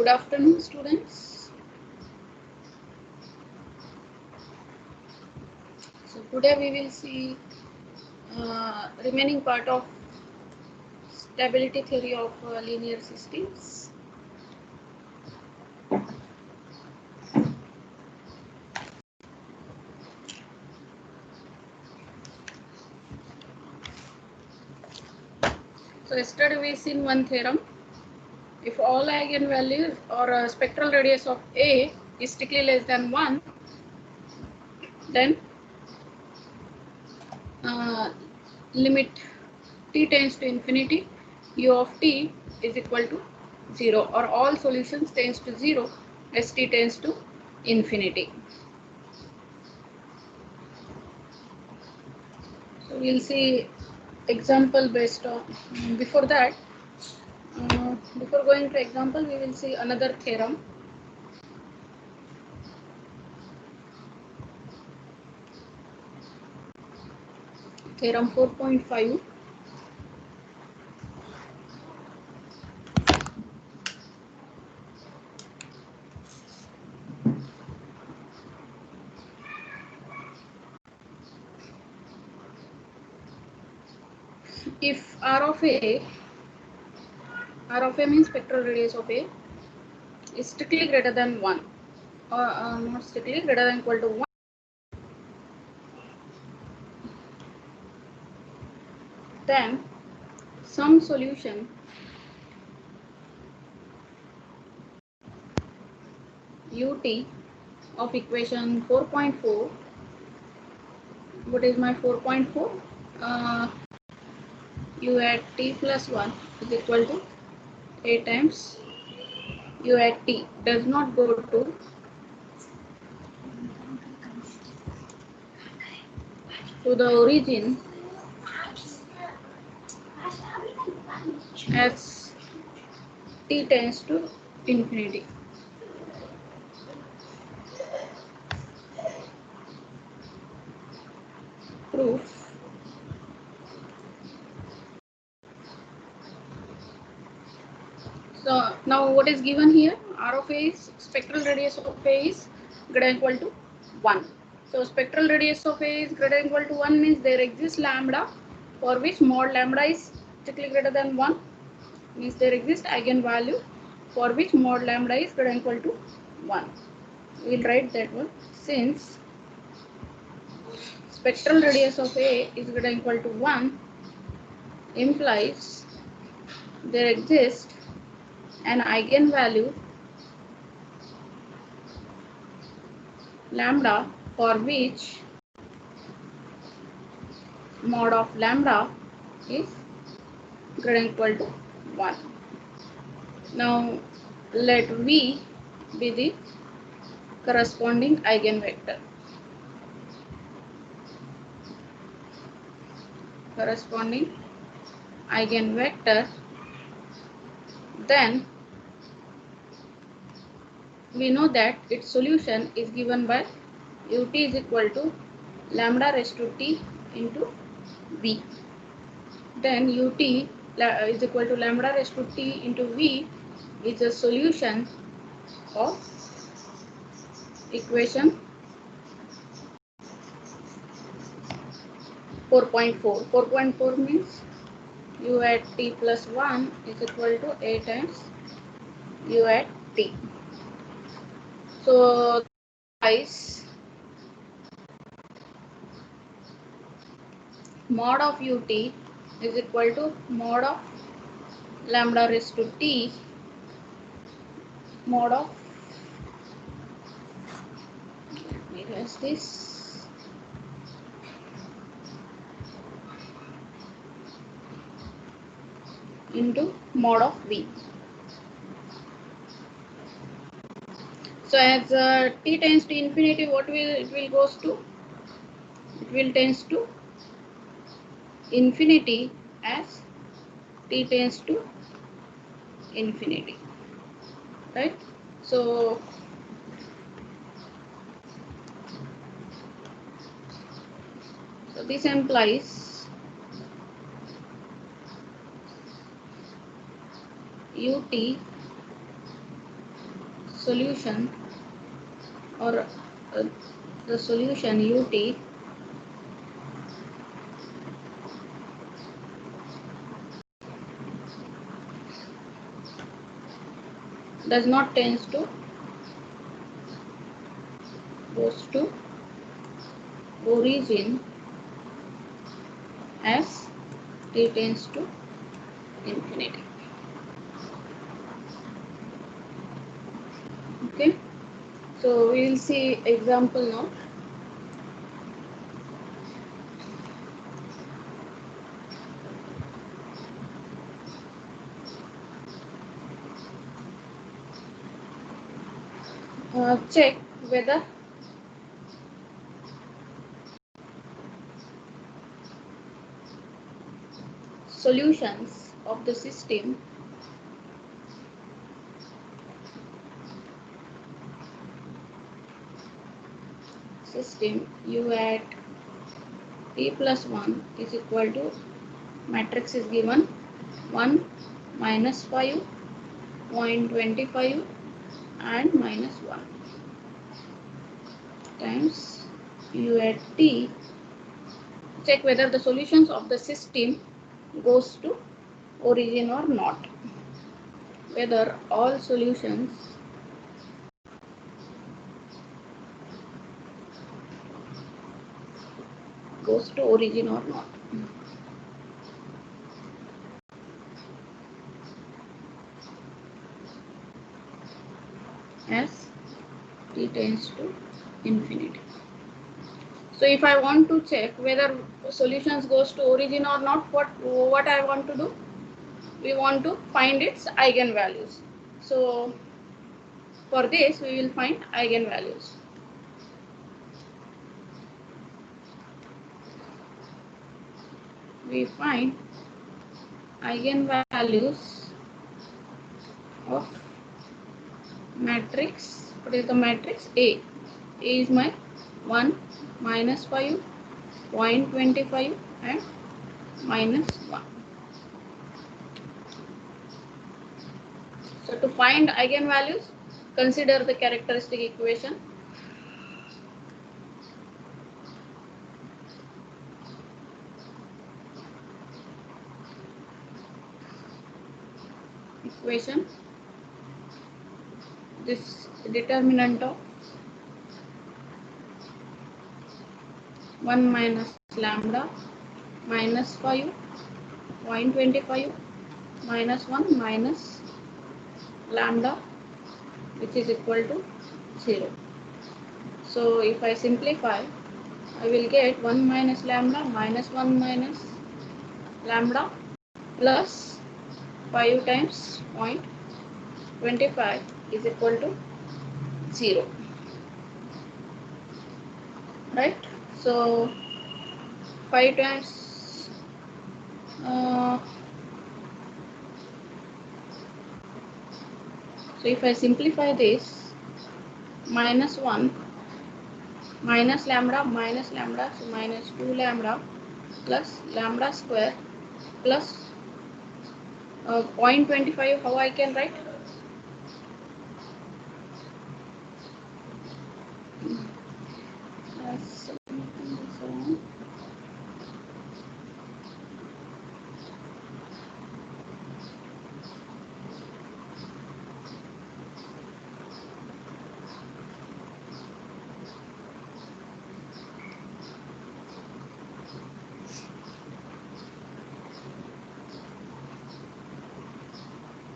Good afternoon, students. So today we will see remaining part of stability theory of linear systems. So yesterday we seen one theorem. If all eigenvalues or spectral radius of A is strictly less than 1, then limit t tends to infinity, u of t is equal to 0, or all solutions tends to 0 as t tends to infinity. So we'll see example based on, before that, before going to example, we will see another theorem. Theorem 4.5. If R of A means spectral radius of A is strictly greater than 1, or not strictly greater than equal to 1, then some solution ut of equation 4.4. What is my 4.4? U at t plus 1 is equal to A times U at t does not go to the origin as t tends to infinity. Proof. So now what is given here? R of A is spectral radius of A is greater than equal to 1. So spectral radius of A is greater than equal to 1 means there exists lambda for which mod lambda is strictly greater than 1, means there exists eigenvalue for which mod lambda is greater than equal to 1. We will write that one. Since spectral radius of A is greater than equal to 1 implies there exists an eigenvalue lambda for which mod of lambda is greater than equal to 1. Now let V be the corresponding eigenvector. Then we know that its solution is given by ut is equal to lambda raised to t into v. Then ut is equal to lambda raised to t into v is a solution of equation 4.4. 4.4 means u at t plus 1 is equal to A times u at t. So guys, mod of ut is equal to mod of lambda raised to t mod of, let me erase this, into mod of v. So as t tends to infinity, what will it will goes to? It will tends to infinity as t tends to infinity, right? So this implies ut solution or the solution ut does not tends to goes to origin as t tends to infinity. Okay, so we will see example now. Check whether solutions of the system u at t plus 1 is equal to matrix is given 1 minus 5 0.25 and minus 1 times u at t. Check whether the solutions of the system goes to origin or not. Whether all solutions goes to origin or not. As t tends to infinity. So if I want to check whether solutions goes to origin or not, what I want to do? We want to find its eigenvalues. So for this we will find eigenvalues. We find eigenvalues of matrix. What is the matrix? A. A is my 1 minus 5 0.25 and minus 1. So to find eigenvalues, consider the characteristic equation. This determinant of 1 minus lambda minus 5 0.25 minus 1 minus lambda, which is equal to 0. So if I simplify, I will get 1 minus lambda minus 1 minus lambda plus 5 times 0.25 is equal to 0. Right? So 5 times so if I simplify this, minus 1 minus lambda, so minus 2 lambda plus lambda square plus 0.25, how I can write?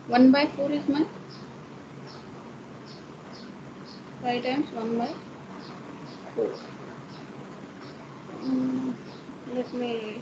One by 4 is my 5 times 1 by 4. Let me